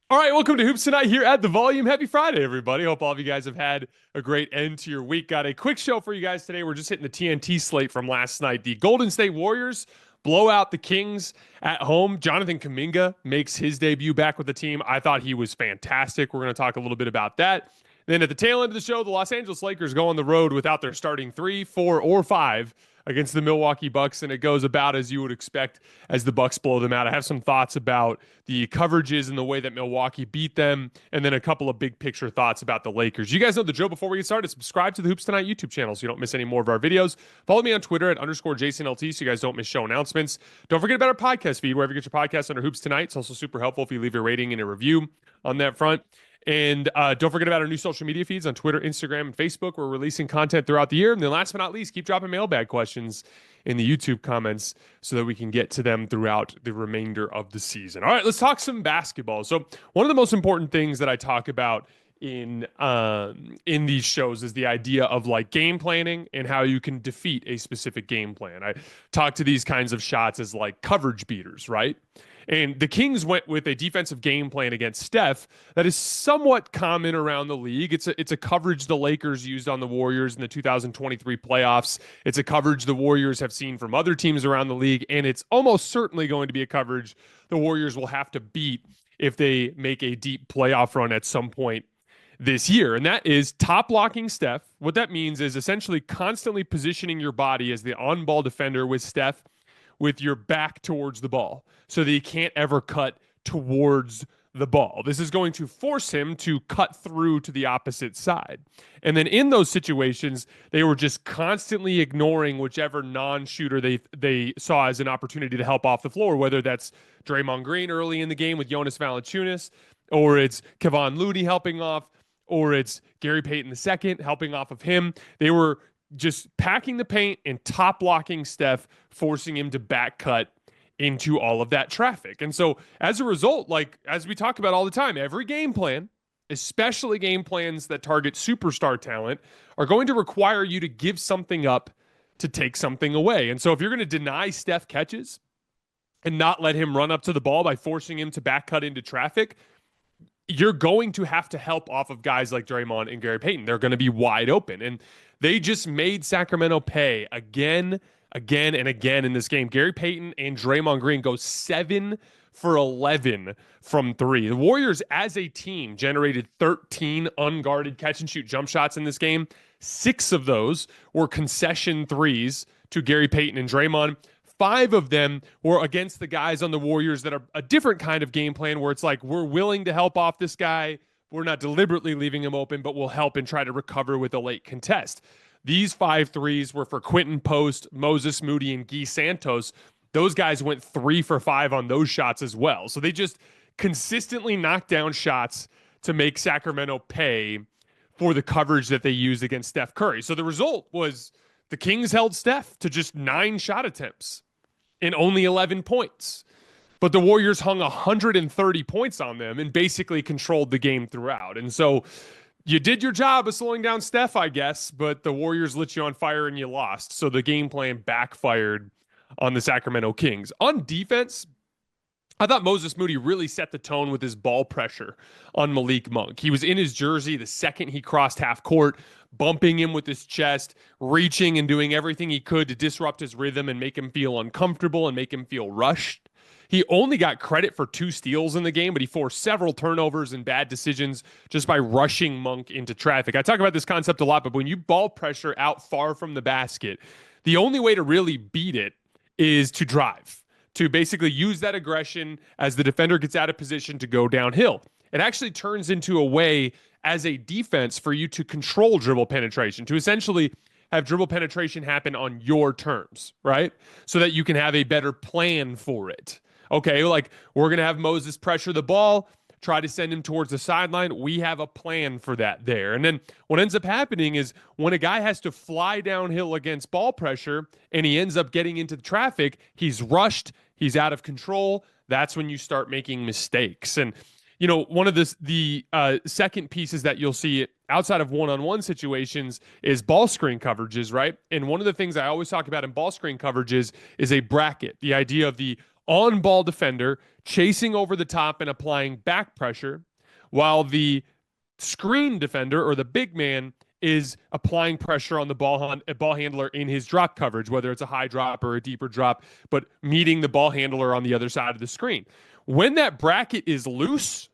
All right, welcome to Hoops Tonight here at The Volume. Happy Friday, everybody. Hope all of you guys have had a great end to your week. Got a quick show for you guys today. We're just hitting the TNT slate from last night. The Golden State Warriors blow out the Kings at home. Jonathan Kuminga makes his debut back with the team. I thought he was fantastic. We're going to talk a little bit about that. Then at the tail end of the show, the Los Angeles Lakers go on the road without their starting 3, 4, or 5 against the Milwaukee Bucks, and it goes about as you would expect as the Bucks blow them out. I have some thoughts about the coverages and the way that Milwaukee beat them, and then a couple of big picture thoughts about the Lakers. You guys know the drill. Before we get started, subscribe to the Hoops Tonight YouTube channel so you don't miss any more of our videos. Follow me on Twitter at _JasonLT so you guys don't miss show announcements. Don't forget about our podcast feed, wherever you get your podcast under Hoops Tonight. It's also super helpful if you leave a rating and a review on that front. And don't forget about our new social media feeds on Twitter, Instagram, and Facebook. We're releasing content throughout the year. And then last but not least, keep dropping mailbag questions in the YouTube comments so that we can get to them throughout the remainder of the season. All right, let's talk some basketball. So one of the most important things that I talk about in these shows is the idea of like game planning and how you can defeat a specific game plan. I talk to these kinds of shots as like coverage beaters, right? And the Kings went with a defensive game plan against Steph that is somewhat common around the league. It's a coverage the Lakers used on the Warriors in the 2023 playoffs. It's a coverage the Warriors have seen from other teams around the league, and it's almost certainly going to be a coverage the Warriors will have to beat if they make a deep playoff run at some point this year. And that is top blocking Steph. What that means is essentially constantly positioning your body as the on-ball defender with Steph with your back towards the ball so that he can't ever cut towards the ball. This is going to force him to cut through to the opposite side. And then in those situations, they were just constantly ignoring whichever non-shooter they saw as an opportunity to help off the floor, whether that's Draymond Green early in the game with Jonas Valanciunas, or it's Kevon Looney helping off, or it's Gary Payton II helping off of him. They were just packing the paint and top blocking Steph, forcing him to back cut into all of that traffic. And so as a result, like as we talk about all the time, every game plan, especially game plans that target superstar talent, are going to require you to give something up to take something away. And so if you're going to deny Steph catches and not let him run up to the ball by forcing him to back cut into traffic, you're going to have to help off of guys like Draymond and Gary Payton. They're going to be wide open. And they just made Sacramento pay again, and again in this game. Gary Payton and Draymond Green go 7 for 11 from 3. The Warriors as a team generated 13 unguarded catch and shoot jump shots in this game. 6 of those were concession threes to Gary Payton and Draymond. 5 of them were against the guys on the Warriors that are a different kind of game plan where it's like, we're willing to help off this guy. We're not deliberately leaving him open, but we'll help and try to recover with a late contest. These 5 threes were for Quentin Post, Moses Moody, and Guy Santos. Those guys went 3 for 5 on those shots as well. So they just consistently knocked down shots to make Sacramento pay for the coverage that they used against Steph Curry. So the result was the Kings held Steph to just 9 shot attempts and only 11 points. But the Warriors hung 130 points on them and basically controlled the game throughout. And so you did your job of slowing down Steph, I guess, but the Warriors lit you on fire and you lost. So the game plan backfired on the Sacramento Kings. On defense, I thought Moses Moody really set the tone with his ball pressure on Malik Monk. He was in his jersey the second he crossed half court, bumping him with his chest, reaching and doing everything he could to disrupt his rhythm and make him feel uncomfortable and make him feel rushed. He only got credit for 2 steals in the game, but he forced several turnovers and bad decisions just by rushing Monk into traffic. I talk about this concept a lot, but when you ball pressure out far from the basket, the only way to really beat it is to drive, to basically use that aggression as the defender gets out of position to go downhill. It actually turns into a way as a defense for you to control dribble penetration, to essentially have dribble penetration happen on your terms, right? So that you can have a better plan for it. Okay, like we're going to have Moses pressure the ball, try to send him towards the sideline. We have a plan for that there. And then what ends up happening is when a guy has to fly downhill against ball pressure and he ends up getting into the traffic, he's rushed, he's out of control. That's when you start making mistakes. And you know, one of the second pieces that you'll see outside of one-on-one situations is ball screen coverages, right? And one of the things I always talk about in ball screen coverages is a bracket, the idea of the on-ball defender chasing over the top and applying back pressure, while the screen defender or the big man is applying pressure on the ball handler in his drop coverage, whether it's a high drop or a deeper drop, but meeting the ball handler on the other side of the screen. When that bracket is loose,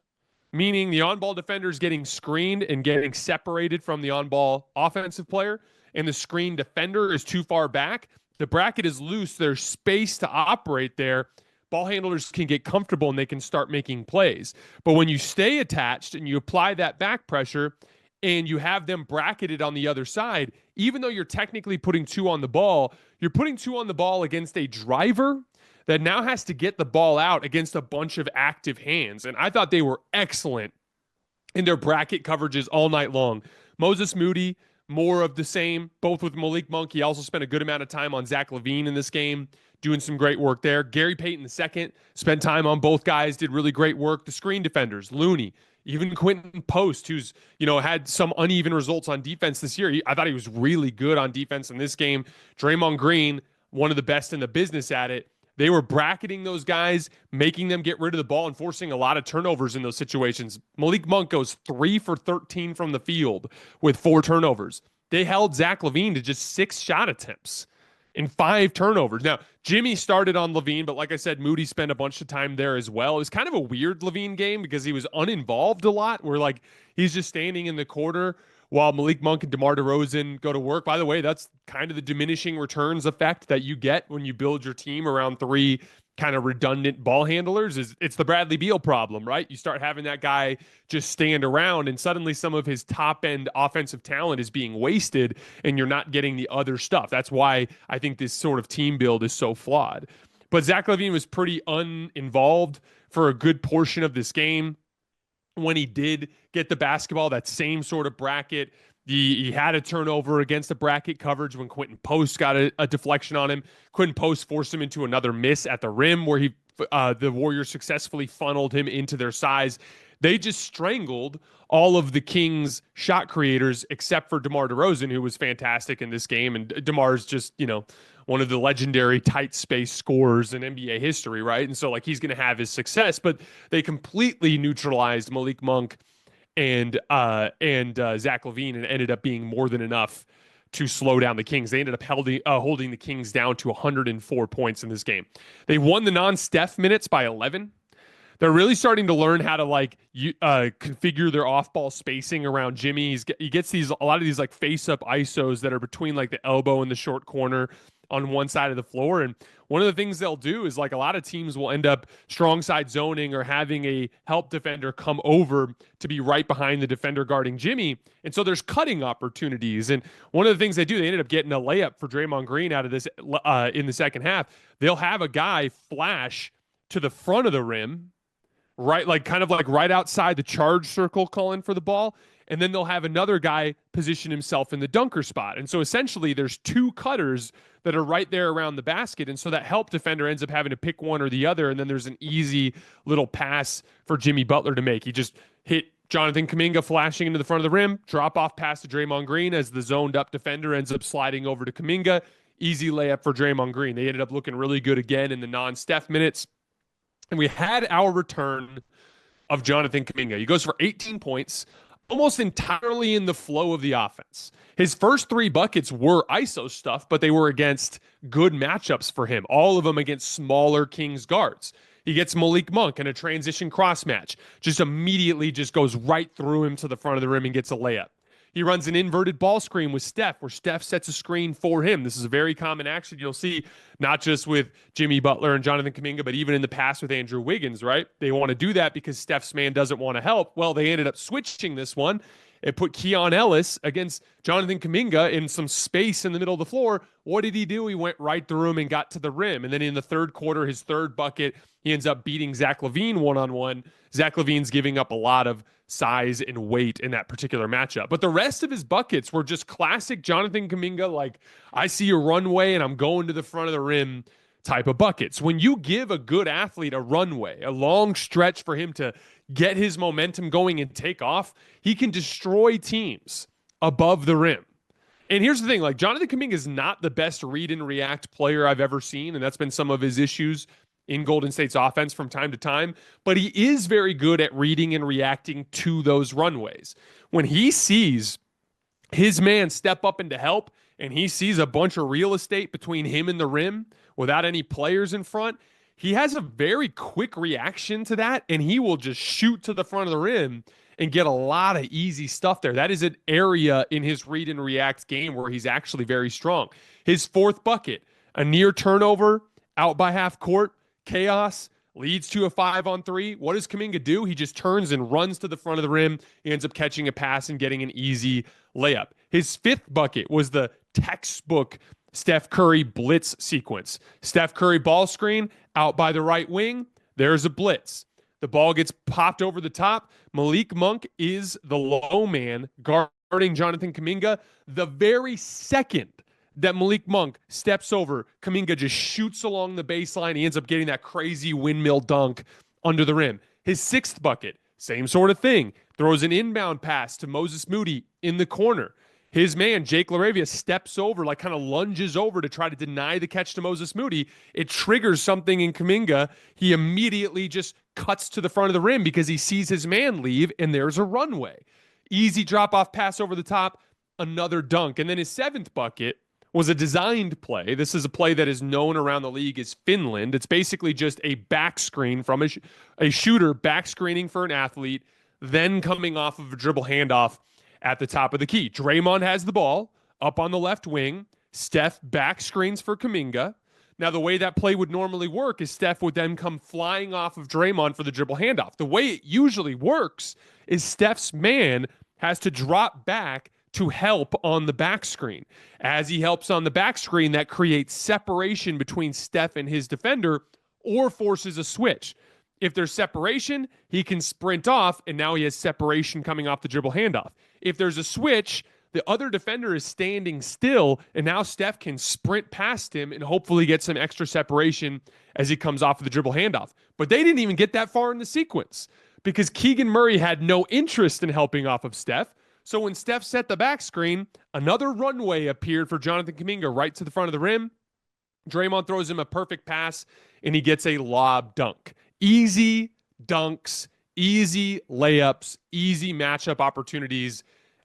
meaning the on-ball defender is getting screened and getting separated from the on-ball offensive player, and the screen defender is too far back, the bracket is loose. There's space to operate there. Ball handlers can get comfortable and they can start making plays. But when you stay attached and you apply that back pressure and you have them bracketed on the other side, even though you're technically putting two on the ball, you're putting two on the ball against a driver that now has to get the ball out against a bunch of active hands. And I thought they were excellent in their bracket coverages all night long. Moses Moody, more of the same, both with Malik Monk. He also spent a good amount of time on Zach LaVine in this game, doing some great work there. Gary Payton II spent time on both guys, did really great work. The screen defenders, Looney, even Quentin Post, who's, had some uneven results on defense this year. I thought he was really good on defense in this game. Draymond Green, one of the best in the business at it. They were bracketing those guys, making them get rid of the ball and forcing a lot of turnovers in those situations. Malik Monk goes 3 for 13 from the field with 4 turnovers. They held Zach LaVine to just 6 shot attempts and 5 turnovers. Now, Jimmy started on LaVine, but like I said, Moody spent a bunch of time there as well. It was kind of a weird LaVine game because he was uninvolved a lot, where he's just standing in the corner while Malik Monk and DeMar DeRozan go to work. By the way, that's kind of the diminishing returns effect that you get when you build your team around 3 kind of redundant ball handlers. It's the Bradley Beal problem, right? You start having that guy just stand around and suddenly some of his top end offensive talent is being wasted and you're not getting the other stuff. That's why I think this sort of team build is so flawed. But Zach LaVine was pretty uninvolved for a good portion of this game. When he did get the basketball, that same sort of bracket, he had a turnover against the bracket coverage when Quentin Post got a deflection on him. Quentin Post forced him into another miss at the rim where the Warriors successfully funneled him into their size. They just strangled all of the Kings shot creators except for DeMar DeRozan, who was fantastic in this game. And DeMar's just, one of the legendary tight space scorers in NBA history, right? And so he's going to have his success, but they completely neutralized Malik Monk and Zach LaVine and ended up being more than enough to slow down the Kings. They ended up holding the Kings down to 104 points in this game. They won the non-Steph minutes by 11. They're really starting to learn how to configure their off-ball spacing around Jimmy. He gets a lot of these face-up ISOs that are between the elbow and the short corner on one side of the floor. And one of the things they'll do is a lot of teams will end up strong side zoning or having a help defender come over to be right behind the defender guarding Jimmy. And so there's cutting opportunities. And one of the things they do, they ended up getting a layup for Draymond Green out of this in the second half. They'll have a guy flash to the front of the rim, right, right outside the charge circle calling for the ball. And then they'll have another guy position himself in the dunker spot. And so essentially there's 2 cutters that are right there around the basket. And so that help defender ends up having to pick one or the other. And then there's an easy little pass for Jimmy Butler to make. He just hit Jonathan Kuminga flashing into the front of the rim, drop off pass to Draymond Green as the zoned up defender ends up sliding over to Kuminga. Easy layup for Draymond Green. They ended up looking really good again in the non-Steph minutes. And we had our return of Jonathan Kuminga. He goes for 18 points, almost entirely in the flow of the offense. His first 3 buckets were ISO stuff, but they were against good matchups for him, all of them against smaller Kings guards. He gets Malik Monk in a transition cross match, just immediately just goes right through him to the front of the rim and gets a layup. He runs an inverted ball screen with Steph, where Steph sets a screen for him. This is a very common action you'll see, not just with Jimmy Butler and Jonathan Kuminga, but even in the past with Andrew Wiggins, right? They want to do that because Steph's man doesn't want to help. Well, they ended up switching this one. It put Keon Ellis against Jonathan Kuminga in some space in the middle of the floor. What did he do? He went right through him and got to the rim. And then in the third quarter, his third bucket, he ends up beating Zach LaVine one-on-one. Zach LaVine's giving up a lot of size and weight in that particular matchup. But the rest of his buckets were just classic Jonathan Kuminga, I see a runway and I'm going to the front of the rim type of buckets. When you give a good athlete a runway, a long stretch for him to get his momentum going and take off, he can destroy teams above the rim. And here's the thing, Jonathan Kuminga is not the best read and react player I've ever seen, and that's been some of his issues in Golden State's offense from time to time, but he is very good at reading and reacting to those runways. When he sees his man step up into help and he sees a bunch of real estate between him and the rim without any players in front, he has a very quick reaction to that, and he will just shoot to the front of the rim and get a lot of easy stuff there. That is an area in his read and react game where he's actually very strong. His fourth bucket, a near turnover out by half court, chaos, leads to a 5-on-3. What does Kuminga do? He just turns and runs to the front of the rim. He ends up catching a pass and getting an easy layup. His fifth bucket was the textbook Steph Curry blitz sequence. Steph Curry ball screen out by the right wing. There's a blitz. The ball gets popped over the top. Malik Monk is the low man guarding Jonathan Kuminga. The very second that Malik Monk steps over, Kuminga just shoots along the baseline. He ends up getting that crazy windmill dunk under the rim. His sixth bucket, same sort of thing. Throws an inbound pass to Moses Moody in the corner. His man, Jake LaRavia, steps over, like kind of lunges over to try to deny the catch to Moses Moody. It triggers something in Kuminga. He immediately just cuts to the front of the rim because he sees his man leave, and there's a runway. Easy drop-off pass over the top, another dunk. And then his seventh bucket was a designed play. This is a play that is known around the league as Finland. It's basically just a back screen from a shooter back screening for an athlete, then coming off of a dribble handoff at the top of the key. Draymond has the ball up on the left wing. Steph back screens for Kuminga. Now, the way that play would normally work is Steph would then come flying off of Draymond for the dribble handoff. The way it usually works is Steph's man has to drop back to help on the back screen. As he helps on the back screen, that creates separation between Steph and his defender or forces a switch. If there's separation, he can sprint off, and now he has separation coming off the dribble handoff. If there's a switch, the other defender is standing still, and now Steph can sprint past him and hopefully get some extra separation as he comes off of the dribble handoff. But they didn't even get that far in the sequence because Keegan Murray had no interest in helping off of Steph. So when Steph set the back screen, another runway appeared for Jonathan Kuminga right to the front of the rim. Draymond throws him a perfect pass, and he gets a lob dunk. Easy dunks, easy layups, easy matchup opportunities.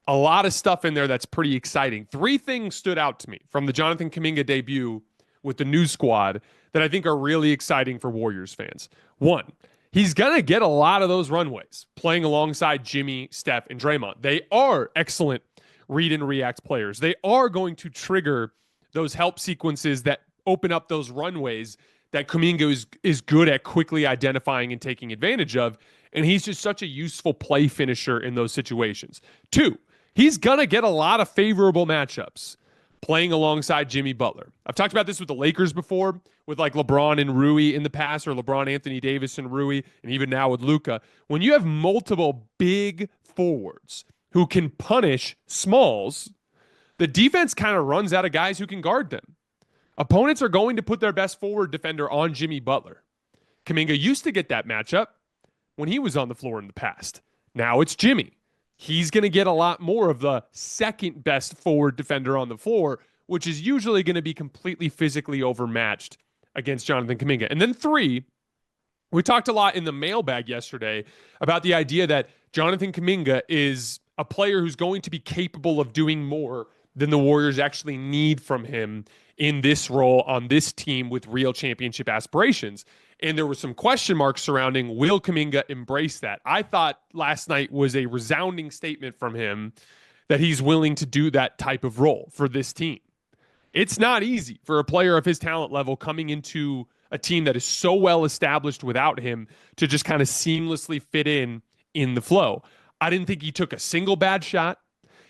A lot of stuff in there that's pretty exciting. Three things stood out to me from the Jonathan Kuminga debut with the new squad that I think are really exciting for Warriors fans. One, he's going to get a lot of those runways playing alongside Jimmy, Steph, and Draymond. They are excellent read and react players. They are going to trigger those help sequences that open up those runways that Kuminga is good at quickly identifying and taking advantage of. And he's just such a useful play finisher in those situations. Two, he's going to get a lot of favorable matchups playing alongside Jimmy Butler. I've talked about this with the Lakers before, with like LeBron and Rui in the past, or LeBron, Anthony Davis, and Rui, and even now with Luka. When you have multiple big forwards who can punish smalls, the defense kind of runs out of guys who can guard them. Opponents are going to put their best forward defender on Jimmy Butler. Kuminga used to get that matchup when he was on the floor in the past. Now it's Jimmy. He's going to get a lot more of the second best forward defender on the floor, which is usually going to be completely physically overmatched against Jonathan Kuminga. And then three, we talked a lot in the mailbag yesterday about the idea that Jonathan Kuminga is a player who's going to be capable of doing more than the Warriors actually need from him in this role on this team with real championship aspirations. And there were some question marks surrounding, will Kuminga embrace that? I thought last night was a resounding statement from him that he's willing to do that type of role for this team. It's not easy for a player of his talent level coming into a team that is so well established without him to just kind of seamlessly fit in the flow. I didn't think he took a single bad shot.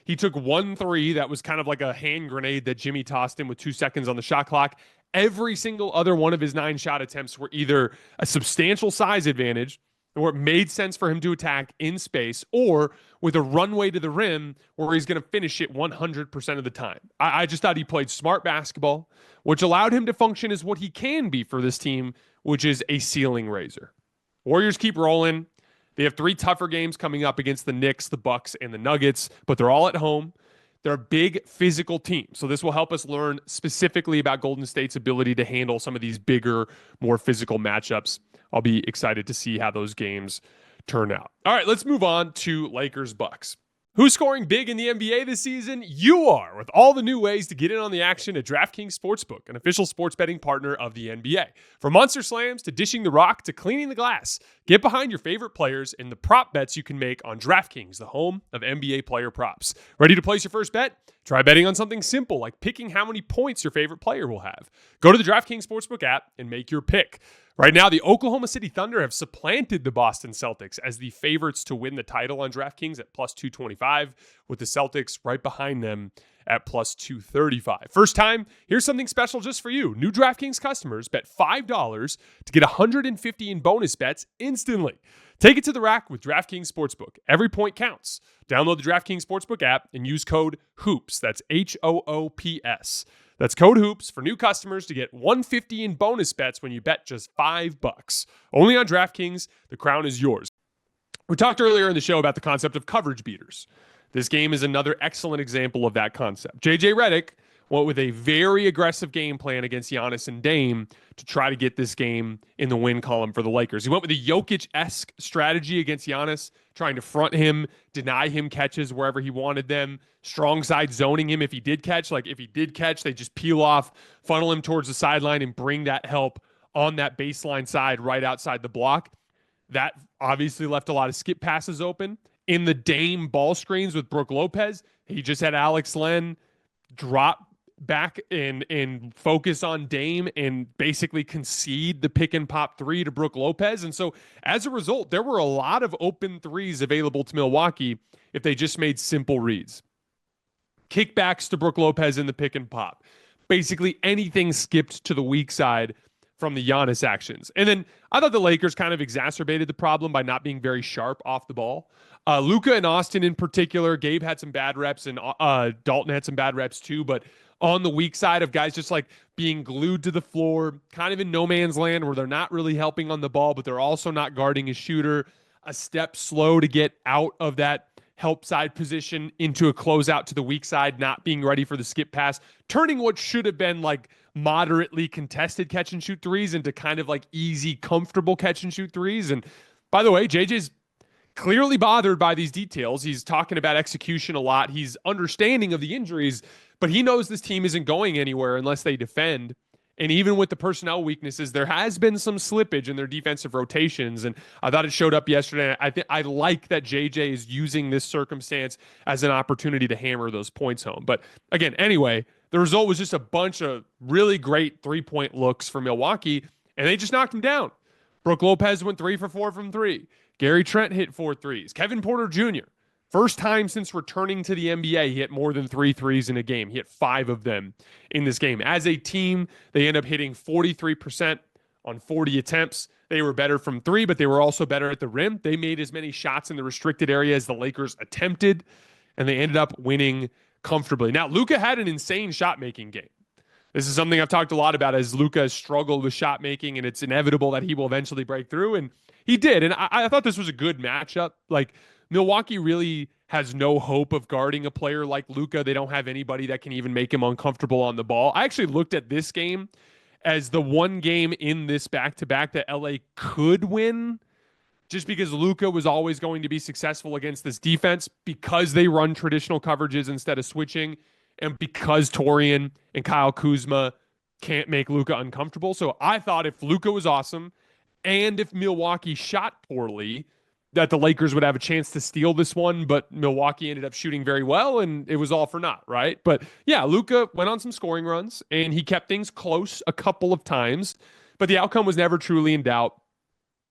He took 1-3 that was kind of like a hand grenade that Jimmy tossed him with 2 seconds on the shot clock. Every single other one of his 9 shot attempts were either a substantial size advantage, or it made sense for him to attack in space, or with a runway to the rim where he's going to finish it 100% of the time. I just thought he played smart basketball, which allowed him to function as what he can be for this team, which is a ceiling raiser. Warriors keep rolling. They have 3 tougher games coming up against the Knicks, the Bucks, and the Nuggets, but they're all at home. They're a big physical team. So this will help us learn specifically about Golden State's ability to handle some of these bigger, more physical matchups. I'll be excited to see how those games turn out. All right, let's move on to Lakers Bucks. Who's scoring big in the NBA this season? You are, with all the new ways to get in on the action at DraftKings Sportsbook, an official sports betting partner of the NBA. From monster slams to dishing the rock to cleaning the glass, get behind your favorite players and the prop bets you can make on DraftKings, the home of NBA player props. Ready to place your first bet? Try betting on something simple like picking how many points your favorite player will have. Go to the DraftKings Sportsbook app and make your pick. Right now, the Oklahoma City Thunder have supplanted the Boston Celtics as the favorites to win the title on DraftKings at plus 225, with the Celtics right behind them at plus 235. First time, here's something special just for you. New DraftKings customers bet $5 to get $150 in bonus bets instantly. Take it to the rack with DraftKings Sportsbook. Every point counts. Download the DraftKings Sportsbook app and use code HOOPS. That's HOOPS. That's code HOOPS for new customers to get $150 in bonus bets when you bet just $5. Only on DraftKings. The crown is yours. We talked earlier in the show about the concept of coverage beaters. This game is another excellent example of that concept. JJ Redick went with a very aggressive game plan against Giannis and Dame to try to get this game in the win column for the Lakers. He went with a Jokic-esque strategy against Giannis, trying to front him, deny him catches wherever he wanted them, strong side zoning him if he did catch. Like if he did catch, they just peel off, funnel him towards the sideline, and bring that help on that baseline side right outside the block. That obviously left a lot of skip passes open. In the Dame ball screens with Brook Lopez, he just had Alex Len drop back and focus on Dame and basically concede the pick and pop three to Brook Lopez. And so as a result, there were a lot of open threes available to Milwaukee if they just made simple reads. Kickbacks to Brook Lopez in the pick and pop. Basically anything skipped to the weak side from the Giannis actions. And then I thought the Lakers kind of exacerbated the problem by not being very sharp off the ball. Luka and Austin in particular, Gabe had some bad reps and Dalton had some bad reps too, but on the weak side of guys just like being glued to the floor, kind of in no man's land where they're not really helping on the ball, but they're also not guarding a shooter, a step slow to get out of that help side position into a closeout to the weak side, not being ready for the skip pass, turning what should have been like moderately contested catch and shoot threes into kind of like easy, comfortable catch and shoot threes. And by the way, JJ's clearly bothered by these details. He's talking about execution a lot. He's understanding of the injuries, but he knows this team isn't going anywhere unless they defend. And even with the personnel weaknesses, there has been some slippage in their defensive rotations. And I thought it showed up yesterday. I like that JJ is using this circumstance as an opportunity to hammer those points home. But again, anyway, the result was just a bunch of really great three-point looks for Milwaukee, and they just knocked them down. Brook Lopez went 3 for 4 from three. Gary Trent hit 4 threes. Kevin Porter Jr., first time since returning to the NBA, he hit more than 3 threes in a game. He hit 5 of them in this game. As a team, they end up hitting 43% on 40 attempts. They were better from 3, but they were also better at the rim. They made as many shots in the restricted area as the Lakers attempted, and they ended up winning comfortably. Now, Luka had an insane shot-making game. This is something I've talked a lot about as Luka has struggled with shot making, and it's inevitable that he will eventually break through. And he did. And I thought this was a good matchup. Like, Milwaukee really has no hope of guarding a player like Luka. They don't have anybody that can even make him uncomfortable on the ball. I actually looked at this game as the one game in this back-to-back that LA could win, just because Luka was always going to be successful against this defense because they run traditional coverages instead of switching, and because Torian and Kyle Kuzma can't make Luka uncomfortable. So I thought if Luka was awesome and if Milwaukee shot poorly, that the Lakers would have a chance to steal this one, but Milwaukee ended up shooting very well, and it was all for naught, right? But yeah, Luka went on some scoring runs, and he kept things close a couple of times, but the outcome was never truly in doubt.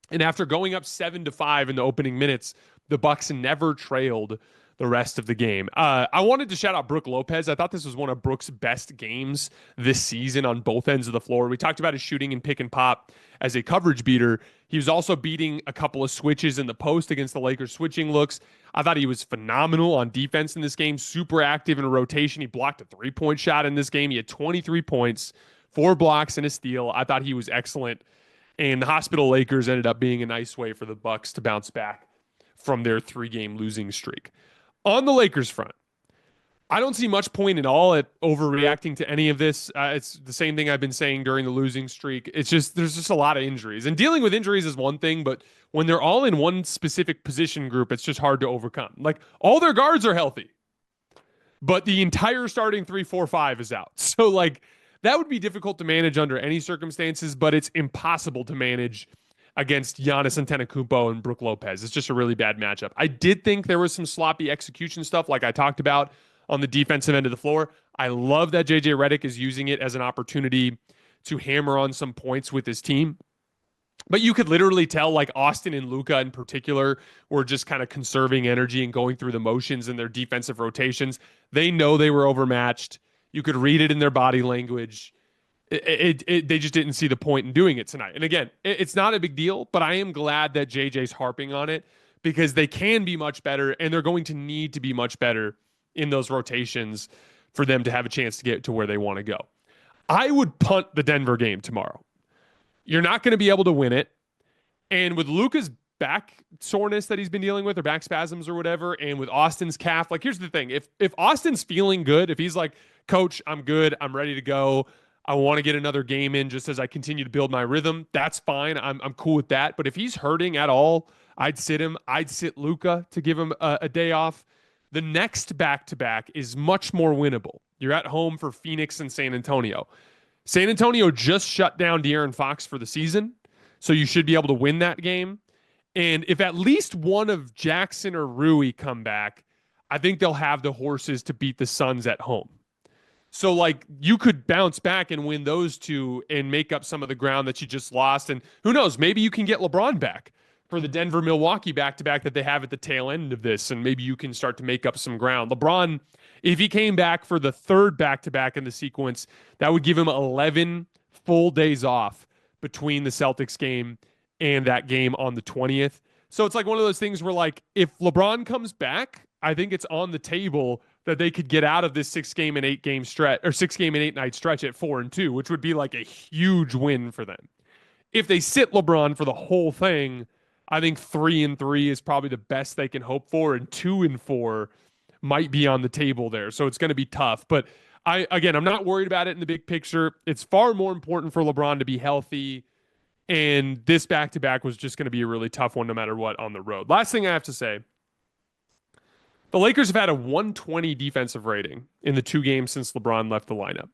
And after going up 7-5 in the opening minutes, the Bucks never trailed the rest of the game. I wanted to shout out Brook Lopez. I thought this was one of Brook's best games this season on both ends of the floor. We talked about his shooting and pick and pop as a coverage beater. He was also beating a couple of switches in the post against the Lakers switching looks. I thought he was phenomenal on defense in this game, super active in a rotation. He blocked a three-point shot in this game. He had 23 points, 4 blocks, and a steal. I thought he was excellent. And the Hospital Lakers ended up being a nice way for the Bucks to bounce back from their 3-game losing streak. On the Lakers front, I don't see much point at all at overreacting to any of this. It's the same thing I've been saying during the losing streak. It's just there's just a lot of injuries, and dealing with injuries is one thing, but when they're all in one specific position group, it's just hard to overcome. Like all their guards are healthy, but the entire starting 3-4-5 is out. So like that would be difficult to manage under any circumstances, but it's impossible to manage against Giannis Antetokounmpo and Brook Lopez. It's just a really bad matchup. I did think there was some sloppy execution stuff like I talked about on the defensive end of the floor. I love that JJ Redick is using it as an opportunity to hammer on some points with his team. But you could literally tell, like Austin and Luka in particular, were just kind of conserving energy and going through the motions in their defensive rotations. They know they were overmatched. You could read it in their body language. They just didn't see the point in doing it tonight. And again, it's not a big deal, but I am glad that JJ's harping on it because they can be much better, and they're going to need to be much better in those rotations for them to have a chance to get to where they want to go. I would punt the Denver game tomorrow. You're not going to be able to win it. And with Luka's back soreness that he's been dealing with, or back spasms or whatever, and with Austin's calf, like here's the thing. If Austin's feeling good, if he's like, coach, I'm good, I'm ready to go, I want to get another game in just as I continue to build my rhythm, that's fine. I'm cool with that. But if he's hurting at all, I'd sit him. I'd sit Luka to give him a day off. The next back-to-back is much more winnable. You're at home for Phoenix and San Antonio. San Antonio just shut down De'Aaron Fox for the season, so you should be able to win that game. And if at least one of Jaxson or Rui come back, I think they'll have the horses to beat the Suns at home. So, like, you could bounce back and win those two and make up some of the ground that you just lost. And who knows, maybe you can get LeBron back for the Denver-Milwaukee back-to-back that they have at the tail end of this, and maybe you can start to make up some ground. LeBron, if he came back for the third back-to-back in the sequence, that would give him 11 full days off between the Celtics game and that game on the 20th. So it's like one of those things where, like, if LeBron comes back, I think it's on the table that they could get out of this 6-game and 8-game stretch, or 6-game and 8-night stretch at 4-2, which would be like a huge win for them. If they sit LeBron for the whole thing, I think 3-3 is probably the best they can hope for, and 2-4 might be on the table there. So it's going to be tough. But I'm not worried about it in the big picture. It's far more important for LeBron to be healthy. And this back-to-back was just going to be a really tough one no matter what on the road. Last thing I have to say, the Lakers have had a 120 defensive rating in the 2 games since LeBron left the lineup.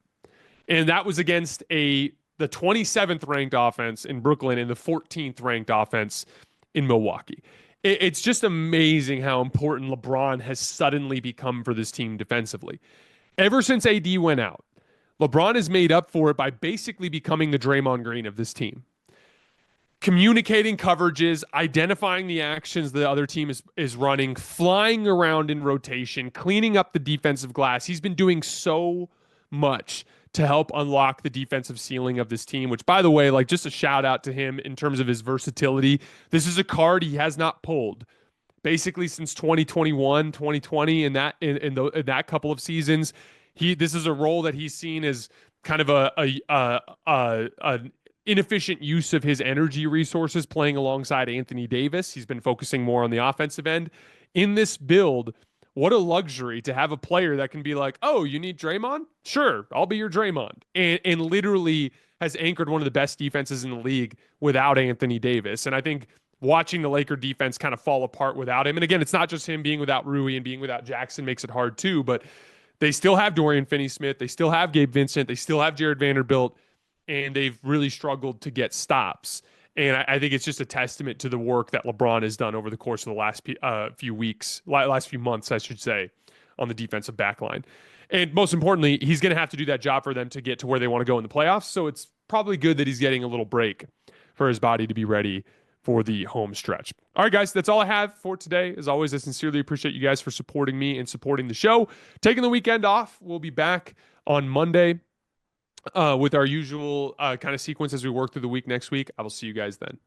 And that was against the 27th ranked offense in Brooklyn and the 14th ranked offense in Milwaukee. It's just amazing how important LeBron has suddenly become for this team defensively. Ever since AD went out, LeBron has made up for it by basically becoming the Draymond Green of this team. Communicating coverages, identifying the actions the other team is running, flying around in rotation, cleaning up the defensive glass. He's been doing so much to help unlock the defensive ceiling of this team, which, by the way, like, just a shout out to him in terms of his versatility. This is a card he has not pulled basically since 2021, 2020, in that couple of seasons. This is a role that he's seen as kind of an inefficient use of his energy resources playing alongside Anthony Davis. He's been focusing more on the offensive end. In this build, what a luxury to have a player that can be like, oh, you need Draymond? Sure, I'll be your Draymond. And literally has anchored one of the best defenses in the league without Anthony Davis. And I think watching the Laker defense kind of fall apart without him, and again, it's not just him being without Rui and being without Jaxson makes it hard too, but they still have Dorian Finney-Smith, they still have Gabe Vincent, they still have Jared Vanderbilt, and they've really struggled to get stops. And I think it's just a testament to the work that LeBron has done over the course of the last few months, I should say, on the defensive backline. And most importantly, he's going to have to do that job for them to get to where they want to go in the playoffs. So it's probably good that he's getting a little break for his body to be ready for the home stretch. All right, guys, that's all I have for today. As always, I sincerely appreciate you guys for supporting me and supporting the show. Taking the weekend off. We'll be back on Monday with our usual kind of sequence as we work through the week next week. I will see you guys then.